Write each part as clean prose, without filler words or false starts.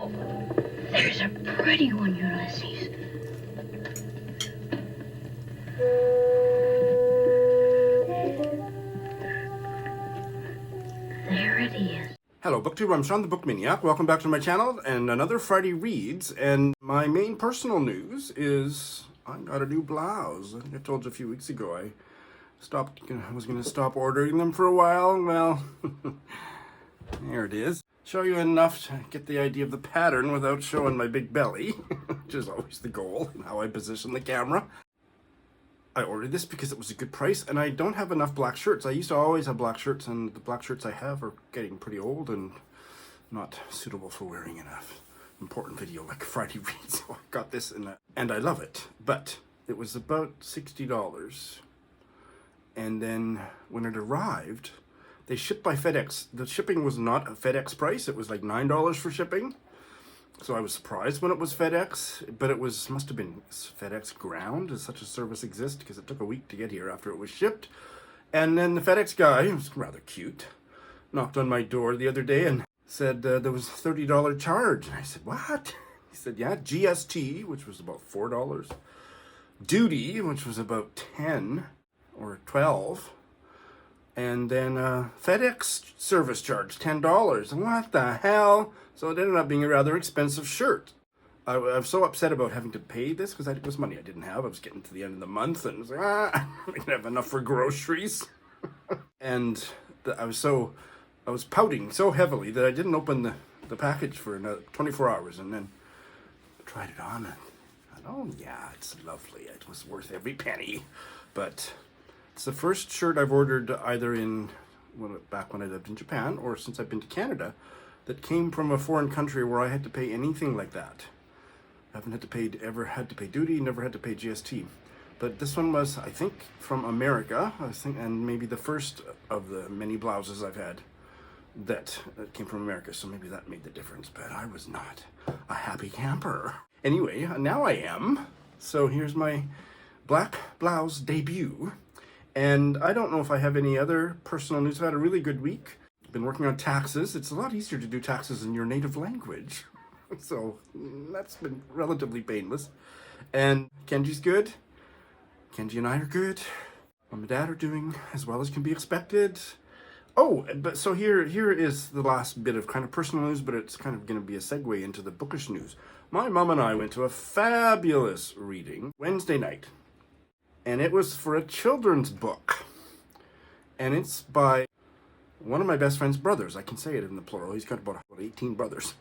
There's a pretty one, Ulysses. There it is. Hello, BookTube. I'm Sean the Book Maniac. Welcome back to my channel and another Friday Reads. And my main personal news is I got a new blouse. I think I told you a few weeks ago I was going to stop ordering them for a while. Well, there it is. Show you enough to get the idea of the pattern without showing my big belly, which is always the goal and how I position the camera. I ordered this because it was a good price, and I don't have enough black shirts. I used to always have black shirts, and the black shirts I have are getting pretty old and not suitable for wearing in an important video like Friday Reads. So I got this, and I love it. But it was about $60. And then when it arrived, they shipped by FedEx. The shipping was not a FedEx price. It was like $9 for shipping. So I was surprised when it was FedEx, but it must have been FedEx Ground. Does such a service exist? Because it took a week to get here after it was shipped. And then the FedEx guy, who was rather cute, knocked on my door the other day and said there was a $30 charge. And I said, what? He said, yeah, GST, which was about $4. Duty, which was about 10 or 12. And then FedEx service charge, $10. What the hell? So it ended up being a rather expensive shirt. I was so upset about having to pay this because it was money I didn't have. I was getting to the end of the month and I was like, I didn't have enough for groceries. And I was pouting so heavily that I didn't open the package for another 24 hours. And then I tried it on and I thought, oh yeah, it's lovely. It was worth every penny. But it's the first shirt I've ordered either back when I lived in Japan or since I've been to Canada that came from a foreign country where I had to pay anything like that. I haven't ever had to pay duty, never had to pay GST. But this one was, I think, from America, and maybe the first of the many blouses I've had that came from America. So maybe that made the difference, but I was not a happy camper. Anyway, now I am. So here's my black blouse debut. And I don't know if I have any other personal news. I've had a really good week. Been working on taxes. It's a lot easier to do taxes in your native language. So that's been relatively painless. And Kenji's good. Kenji and I are good. Mom and Dad are doing as well as can be expected. Oh, but so here is the last bit of kind of personal news, but it's kind of going to be a segue into the bookish news. My mom and I went to a fabulous reading Wednesday night. And it was for a children's book. And it's by one of my best friend's brothers. I can say it in the plural. He's got about 18 brothers.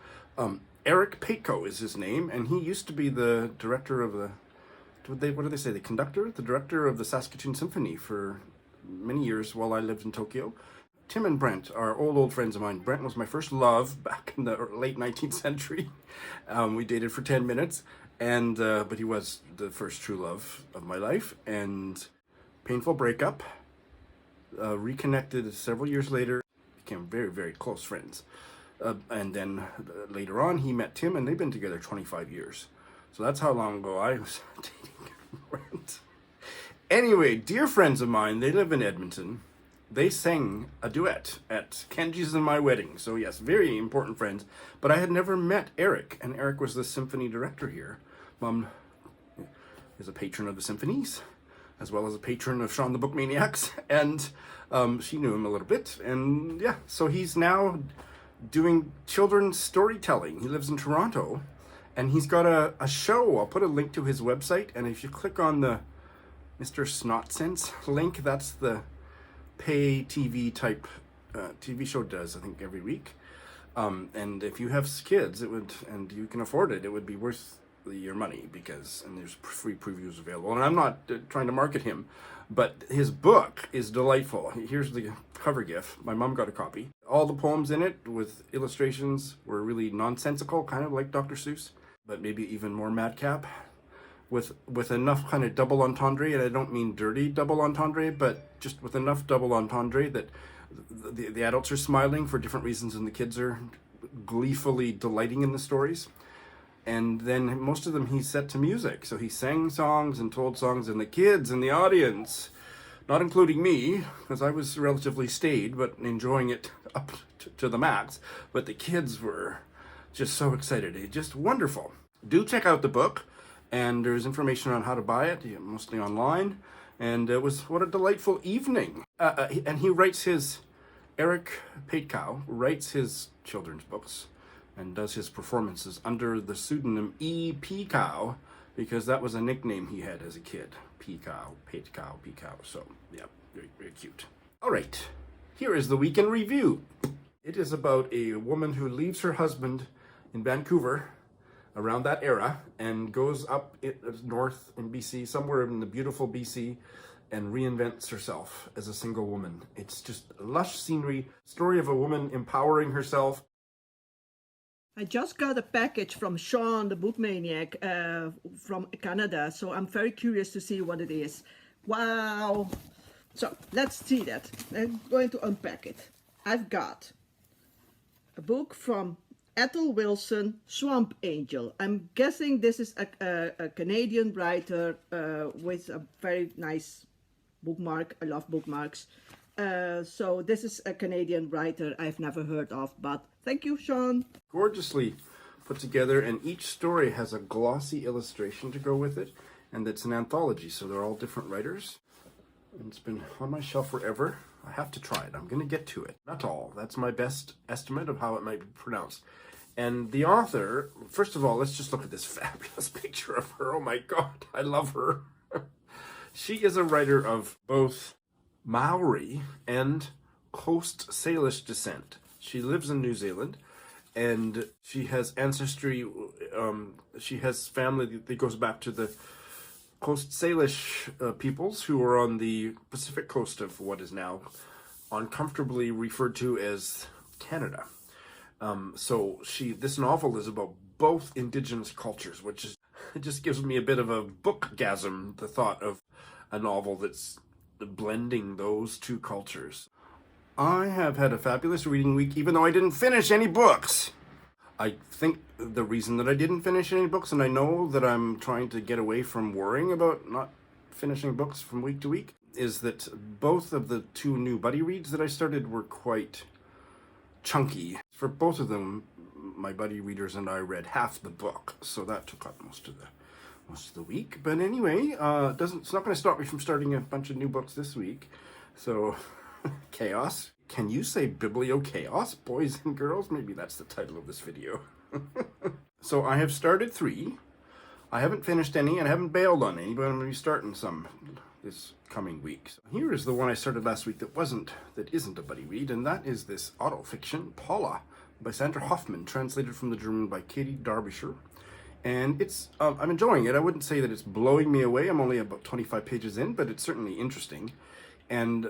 Eric Peecow is his name, and he used to be the director of what do they say, the conductor? The director of the Saskatoon Symphony for many years while I lived in Tokyo. Tim and Brent are old friends of mine. Brent was my first love back in the late 19th century. We dated for 10 minutes, and but he was the first true love of my life, and painful breakup. Reconnected several years later, became very, very close friends. And then later on, he met Tim, and they've been together 25 years. So that's how long ago I was dating Brent. Anyway, dear friends of mine, they live in Edmonton. They sang a duet at Kenji's and my wedding. So yes, very important friends. But I had never met Eric, and Eric was the symphony director here. Mom is a patron of the symphonies, as well as a patron of Sean the Book Maniacs, and she knew him a little bit, and yeah, so he's now doing children's storytelling. He lives in Toronto, and he's got a show. I'll put a link to his website, and if you click on the Mr. Snotsense link, that's the pay TV type TV show does, I think, every week. And if you have kids, and you can afford it, it would be worth your money and there's free previews available. And I'm not trying to market him, but his book is delightful. Here's the cover gif. My mom got a copy. All the poems in it with illustrations were really nonsensical, kind of like Dr. Seuss, but maybe even more madcap, with enough kind of double entendre. And I don't mean dirty double entendre, but just with enough double entendre that the adults are smiling for different reasons and the kids are gleefully delighting in the stories. And then most of them he set to music. So he sang songs and told songs, and the kids in the audience, not including me, because I was relatively staid, but enjoying it up to the max. But the kids were Just so excited. It's just wonderful. Do check out the book, and there's information on how to buy it, mostly online. And it was, what a delightful evening. And he writes Eric Peecow writes his children's books and does his performances under the pseudonym E. Peecow, because that was a nickname he had as a kid. Peecow. So, yeah, very, very cute. All right, here is the week in review. It is about a woman who leaves her husband in Vancouver around that era and goes up north in BC, somewhere in the beautiful BC, and reinvents herself as a single woman. It's just lush scenery, story of a woman empowering herself. I just got a package from Sean, the book maniac, from Canada, so I'm very curious to see what it is. Wow! So let's see that. I'm going to unpack it. I've got a book from Ethel Wilson, Swamp Angel. I'm guessing this is a Canadian writer with a very nice bookmark. I love bookmarks. So this is a Canadian writer I've never heard of, but thank you, Sean. Gorgeously put together, and each story has a glossy illustration to go with it, and it's an anthology, so they're all different writers. And it's been on my shelf forever. I have to try it. I'm going to get to it. Not all. That's my best estimate of how it might be pronounced. And the author, first of all, let's just look at this fabulous picture of her. Oh my God, I love her. She is a writer of both Maori and Coast Salish descent. She lives in New Zealand, and she has ancestry, she has family that goes back to the Coast Salish peoples who are on the Pacific coast of what is now uncomfortably referred to as Canada. So this novel is about both Indigenous cultures, which is, it just gives me a bit of a bookgasm, the thought of a novel that's blending those two cultures. I have had a fabulous reading week, even though I didn't finish any books. I think the reason that I didn't finish any books, and I know that I'm trying to get away from worrying about not finishing books from week to week, is that both of the two new buddy reads that I started were quite chunky. For both of them, my buddy readers and I read half the book, so that took up most of the week. But anyway, it's not going to stop me from starting a bunch of new books this week. So, chaos. Can you say Bibliochaos, boys and girls? Maybe that's the title of this video. So I have started 3. I haven't finished any, and I haven't bailed on any, but I'm going to be starting some this coming week. So here is the one I started last week that isn't a buddy read, and that is this autofiction, Paula, by Sandra Hoffmann, translated from the German by Katy, Derbyshire. And it's, I'm enjoying it. I wouldn't say that it's blowing me away. I'm only about 25 pages in, but it's certainly interesting. And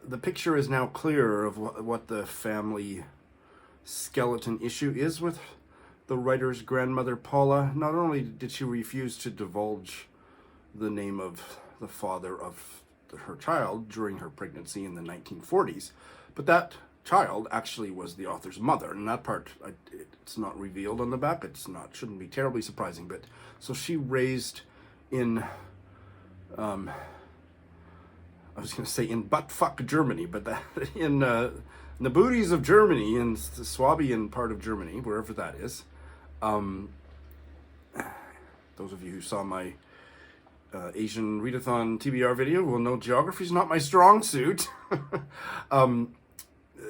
the picture is now clearer of what the family skeleton issue is with the writer's grandmother, Paula. Not only did she refuse to divulge the name of the father of her child during her pregnancy in the 1940s, but that child actually was the author's mother, and that part, it's not revealed on the back. Shouldn't be terribly surprising, but so she raised in, I was going to say in buttfuck Germany, but that in the booties of Germany, in the Swabian part of Germany, wherever that is. Those of you who saw my Asian readathon TBR video will know geography's not my strong suit.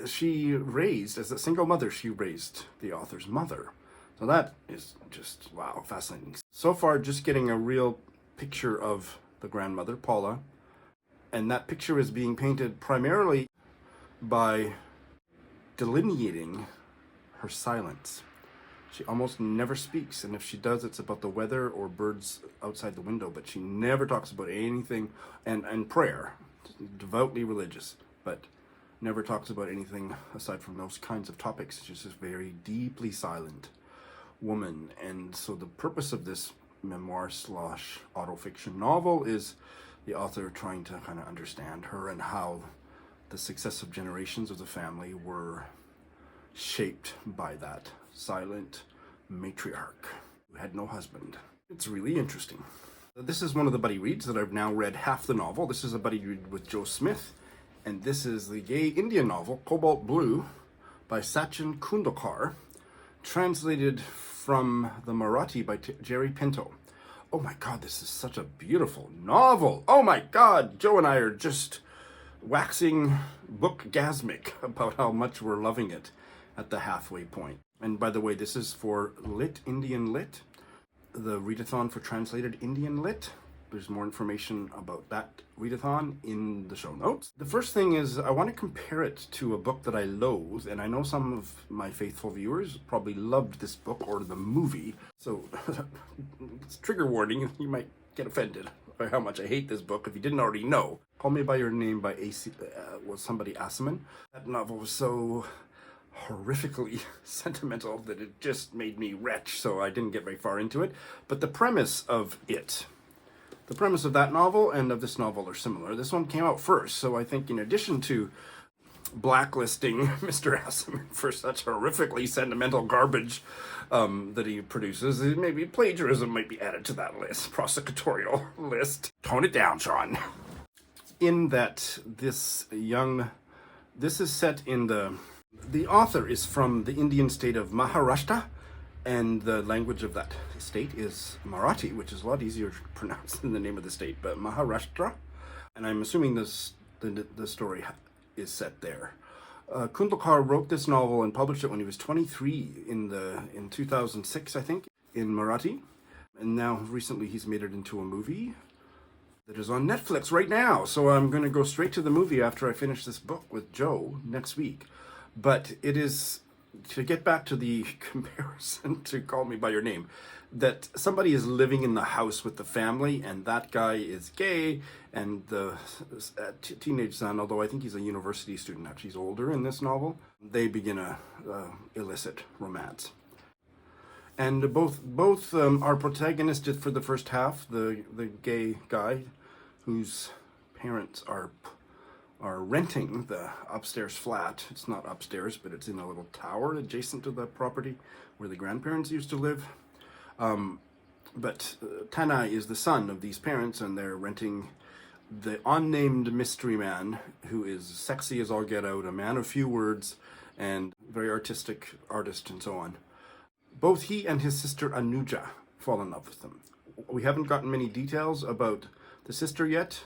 She raised, as a single mother, she raised the author's mother. So that is just, wow, fascinating. So far, just getting a real picture of the grandmother, Paula. And that picture is being painted primarily by delineating her silence. She almost never speaks, and if she does, it's about the weather or birds outside the window, but she never talks about anything, and prayer, devoutly religious, but never talks about anything aside from those kinds of topics. She's just a very deeply silent woman. And so the purpose of this memoir / autofiction novel is the author trying to kind of understand her and how the successive generations of the family were shaped by that silent matriarch who had no husband. It's really interesting. This is one of the buddy reads that I've now read half the novel. This is a buddy read with Joe Smith, and this is the gay Indian novel Cobalt Blue by Sachin Kundalkar, translated from the Marathi by Jerry Pinto. Oh my God, this is such a beautiful novel. Oh my God, Joe and I are just waxing bookgasmic about how much we're loving it at the halfway point. And by the way, this is for Lit Indian Lit, the readathon for translated Indian Lit. There's more information about that readathon in the show notes. The first thing is I want to compare it to a book that I loathe, and I know some of my faithful viewers probably loved this book or the movie, so it's trigger warning, you might get offended by how much I hate this book if you didn't already know. Call Me By Your Name by was somebody Aciman. That novel was so horrifically sentimental that it just made me retch, so I didn't get very far into it. But the premise of that novel and of this novel are similar. This one came out first, so I think in addition to blacklisting Mr. Aciman for such horrifically sentimental garbage that he produces, maybe plagiarism might be added to that list, prosecutorial list. Tone it down, Sean. In that this is set in the author is from the Indian state of Maharashtra, and the language of that state is Marathi, which is a lot easier to pronounce than the name of the state, but Maharashtra. And I'm assuming the story is set there. Kundalkar wrote this novel and published it when he was 23 in 2006, I think, in Marathi. And now recently he's made it into a movie that is on Netflix right now. So I'm going to go straight to the movie after I finish this book with Joe next week. But it is, to get back to the comparison to Call Me By Your Name, that somebody is living in the house with the family, and that guy is gay, and the teenage son, although I think he's a university student, actually he's older in this novel, they begin a illicit romance. And both are protagonistic for the first half. The gay guy, whose parents are renting the upstairs flat. It's not upstairs, but it's in a little tower adjacent to the property where the grandparents used to live. But Tanai is the son of these parents, and they're renting the unnamed mystery man, who is sexy as all get out, a man of few words, and very artistic artist and so on. Both he and his sister Anuja fall in love with them. We haven't gotten many details about the sister yet,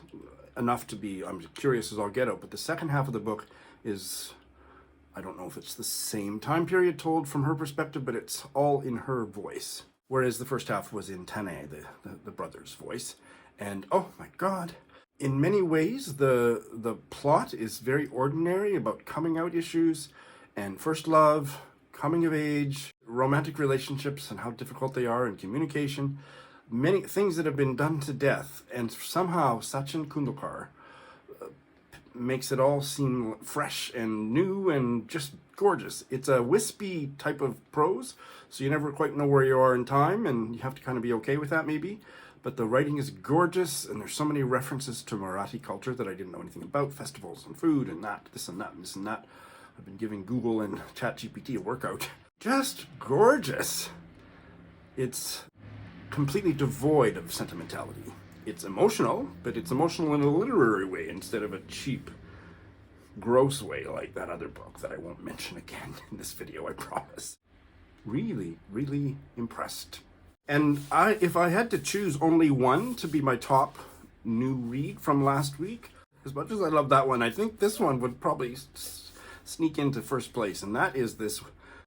enough to be, I'm curious as all get out, but the second half of the book is, I don't know if it's the same time period told from her perspective, but it's all in her voice. Whereas the first half was in Tanai, the brother's voice. And oh my God, in many ways, the plot is very ordinary about coming out issues and first love, coming of age, romantic relationships and how difficult they are, and communication. Many things that have been done to death, and somehow Sachin Kundalkar makes it all seem fresh and new and just gorgeous. It's a wispy type of prose, so you never quite know where you are in time, and you have to kind of be okay with that maybe. But the writing is gorgeous, and there's so many references to Marathi culture that I didn't know anything about, festivals and food and that, this and that and this and that. I've been giving Google and ChatGPT a workout. Just gorgeous. It's completely devoid of sentimentality. It's emotional, but it's emotional in a literary way instead of a cheap, gross way like that other book that I won't mention again in this video, I promise. Really, really impressed. And if I had to choose only one to be my top new read from last week, as much as I love that one, I think this one would probably sneak into first place, and that is this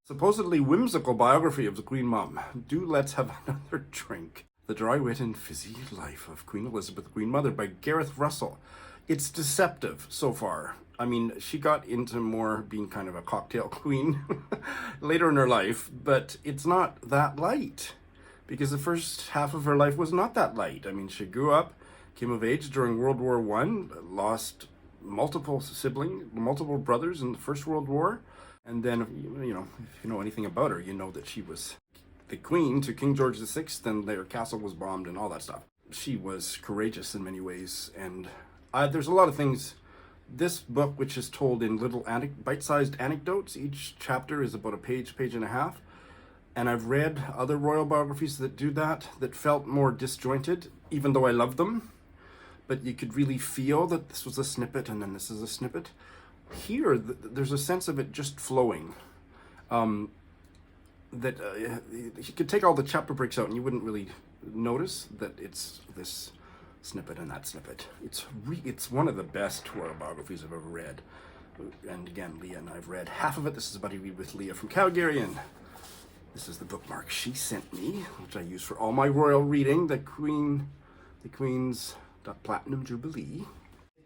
supposedly whimsical biography of the Queen Mum. Do let's have another drink. The Dry Wit and Fizzy Life of Queen Elizabeth, Queen Mother by Gareth Russell. It's deceptive so far. I mean, she got into more being kind of a cocktail queen later in her life, but it's not that light, because the first half of her life was not that light. I mean, she grew up, came of age during World War I, lost multiple siblings, multiple brothers in the First World War, and then, you know, if you know anything about her, you know that she was the queen to King George VI, and their castle was bombed and all that stuff. She was courageous in many ways, and there's a lot of things. This book, which is told in little bite-sized anecdotes, each chapter is about a page, page and a half, and I've read other royal biographies that do that felt more disjointed, even though I love them, but you could really feel that this was a snippet and then this is a snippet. Here, there's a sense of it just flowing. that you could take all the chapter breaks out and you wouldn't really notice that it's this snippet and that snippet. It's one of the best royal biographies I've ever read. And again, Leah and I've read half of it. This is a buddy read with Leah from Calgary, and this is the bookmark she sent me, which I use for all my royal reading, the Queen's Platinum Jubilee.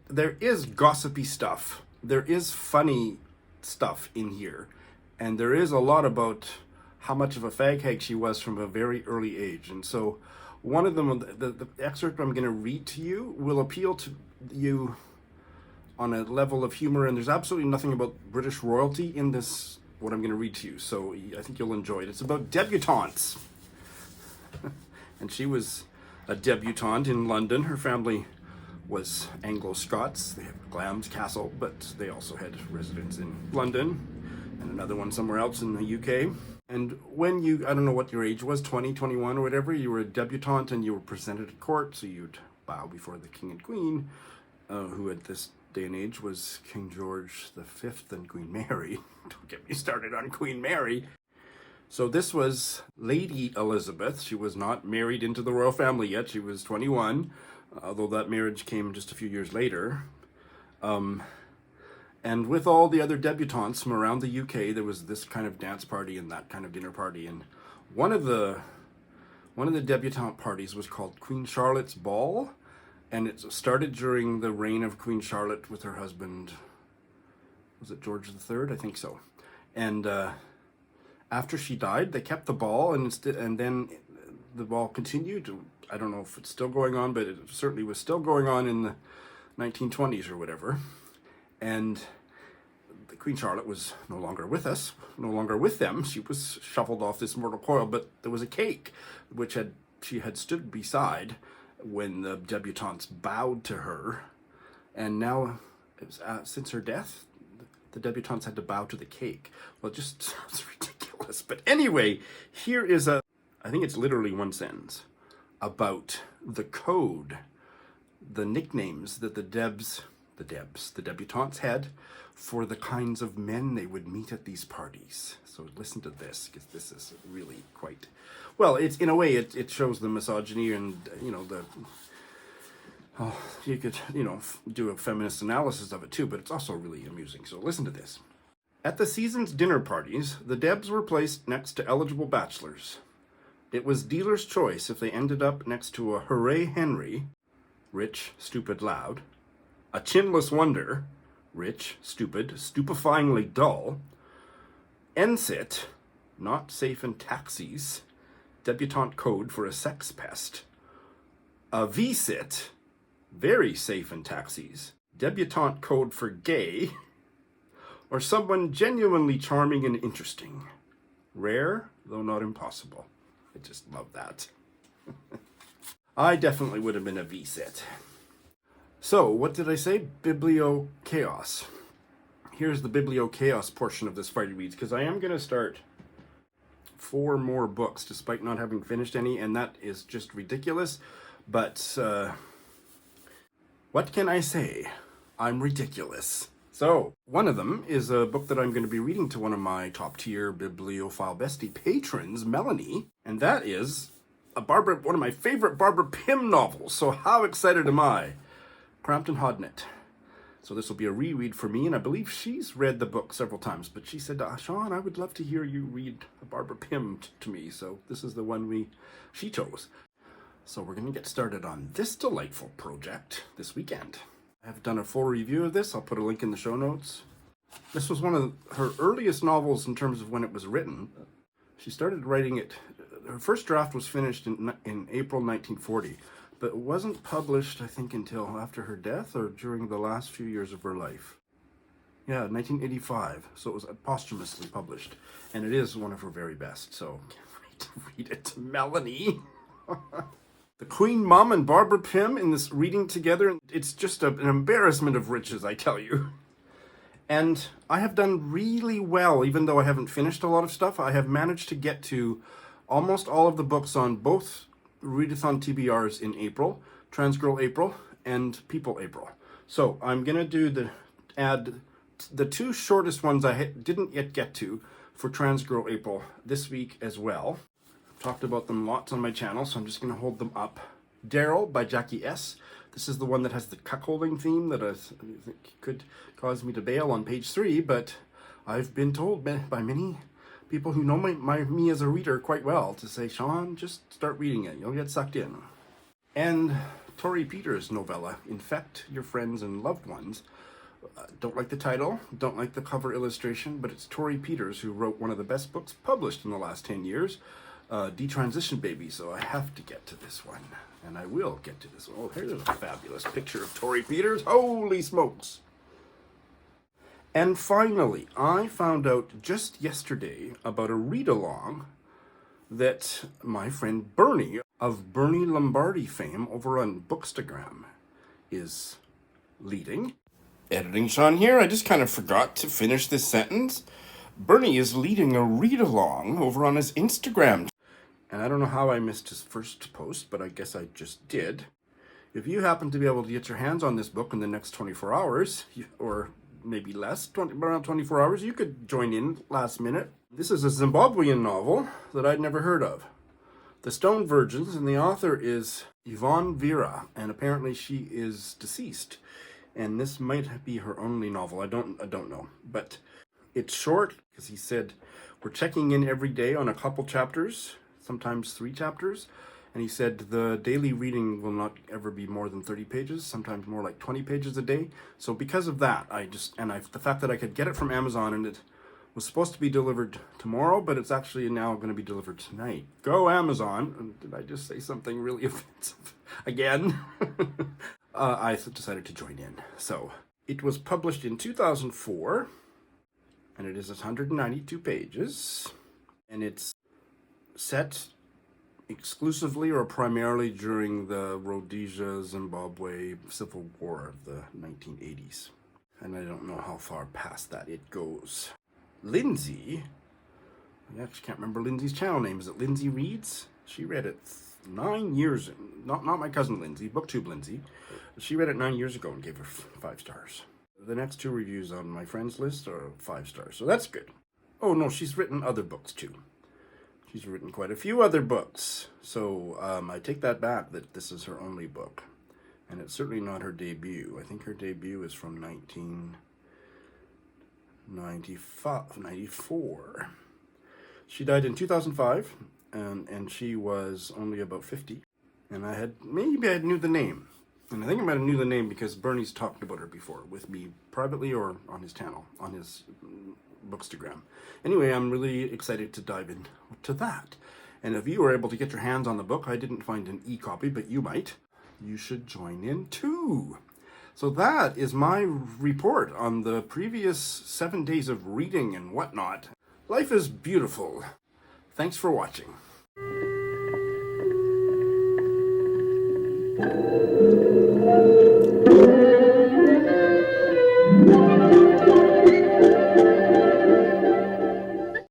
There is gossipy stuff. There is funny stuff in here. And there is a lot about how much of a fag hag she was from a very early age. And so one of them, the excerpt I'm going to read to you, will appeal to you on a level of humor. And there's absolutely nothing about British royalty in this, what I'm going to read to you. So I think you'll enjoy it. It's about debutantes. And she was a debutante in London. Her family was Anglo-Scots. They had Glamis Castle, but they also had residence in London and another one somewhere else in the UK. And when you, I don't know what your age was, 20, 21 or whatever, you were a debutante and you were presented at court, so you'd bow before the King and Queen, who at this day and age was King George V and Queen Mary. Don't get me started on Queen Mary. So this was Lady Elizabeth. She was not married into the royal family yet. She was 21, although that marriage came just a few years later. And with all the other debutantes from around the UK, there was this kind of dance party and that kind of dinner party. And one of the debutante parties was called Queen Charlotte's Ball. And it started during the reign of Queen Charlotte with her husband, was it George III? I think so. And after she died, they kept the ball, and then the ball continued. I don't know if it's still going on, but it certainly was still going on in the 1920s or whatever. And the Queen Charlotte was no longer with us, no longer with them. She was shuffled off this mortal coil, but there was a cake which she had stood beside when the debutantes bowed to her, and now it was, since her death, the debutantes had to bow to the cake. Well, it just sounds ridiculous. But anyway, here is I think it's literally one sentence about the code, the nicknames that the debutantes had for the kinds of men they would meet at these parties. So listen to this, because this is really quite, well, it's in a way it shows the misogyny and, you could, do a feminist analysis of it too, but it's also really amusing. So listen to this. At the season's dinner parties, the Debs were placed next to eligible bachelors. It was dealer's choice if they ended up next to a Hooray Henry, rich, stupid, loud, a chinless wonder, rich, stupid, stupefyingly dull, Ensit, not safe in taxis, debutante code for a sex pest, a V-sit, very safe in taxis, debutante code for gay, or someone genuinely charming and interesting, rare, though not impossible. I just love that. I definitely would have been a V-sit. So, what did I say? Bibliochaos. Here's the Bibliochaos portion of this Friday Reads, because I am going to start 4 more books, despite not having finished any, and that is just ridiculous. But, what can I say? I'm ridiculous. So, one of them is a book that I'm going to be reading to one of my top-tier bibliophile bestie patrons, Melanie, and that is one of my favorite Barbara Pym novels. So how excited am I? Crampton, Hodnet. So this will be a reread for me, and I believe she's read the book several times, but she said, Sean, I would love to hear you read Barbara Pym to me. So this is the one she chose. So we're going to get started on this delightful project this weekend. I have done a full review of this. I'll put a link in the show notes. This was one of her earliest novels in terms of when it was written. She started writing it, her first draft was finished in April 1940, but it wasn't published, I think, until after her death or during the last few years of her life. Yeah, 1985, so it was posthumously published, and it is one of her very best, so can't wait to read it to Melanie. The Queen Mum and Barbara Pym in this reading together, it's just an embarrassment of riches, I tell you. And I have done really well, even though I haven't finished a lot of stuff. I have managed to get to almost all of the books on both Readathon TBRs in April, Transgirl April, and People April. So I'm going to add the 2 shortest ones I didn't yet get to for Trans Girl April this week as well. I've talked about them lots on my channel, so I'm just going to hold them up. Darryl by Jackie Ess. This is the one that has the cuckolding theme that I think could cause me to bail on page 3, but I've been told by many people who know me as a reader quite well to say, Sean, just start reading it. You'll get sucked in. And Torrey Peters' novella, Infect Your Friends and Loved Ones. Don't like the title, don't like the cover illustration, but it's Torrey Peters who wrote one of the best books published in the last 10 years, Detransition Baby, so I have to get to this one. And I will get to this one. Oh, here's a fabulous picture of Torrey Peters. Holy smokes! And finally, I found out just yesterday about a read-along that my friend Bernie, of Bernie Lombardi fame over on Bookstagram, is leading. Editing Sean here, I just kind of forgot to finish this sentence. Bernie is leading a read-along over on his Instagram. And I don't know how I missed his first post, but I guess I just did. If you happen to be able to get your hands on this book in the next 24 hours, or maybe less, around 24 hours, you could join in last minute. This is a Zimbabwean novel that I'd never heard of. The Stone Virgins, and the author is Yvonne Vera, and apparently she is deceased. And this might be her only novel. I don't know. But it's short, because he said, we're checking in every day on a couple chapters, sometimes 3 chapters. And he said the daily reading will not ever be more than 30 pages, sometimes more like 20 pages a day. So because of that, the fact that I could get it from Amazon, and it was supposed to be delivered tomorrow, but it's actually now going to be delivered tonight. Go Amazon. And did I just say something really offensive again? I decided to join in. So it was published in 2004, and it is 192 pages, and it's set exclusively or primarily during the Rhodesia, Zimbabwe Civil War of the 1980s. And I don't know how far past that it goes. Lindsay, I actually can't remember Lindsay's channel name. Is it Lindsay Reads? She read it 9 years, not my cousin Lindsay, BookTube Lindsay. She read it 9 years ago and gave her 5 stars. The next 2 reviews on my friends list are 5 stars, so that's good. Oh no, she's written other books too. She's written quite a few other books, so I take that back, that this is her only book. And it's certainly not her debut. I think her debut is from 1994. She died in 2005, and she was only about 50. And maybe I knew the name. And I think I might have knew the name because Bernie's talked about her before, with me privately or on his channel, on his Bookstagram. Anyway, I'm really excited to dive into that. And if you were able to get your hands on the book, I didn't find an e-copy, but you might. You should join in too. So that is my report on the previous 7 days of reading and whatnot. Life is beautiful. Thanks for watching. Thank you.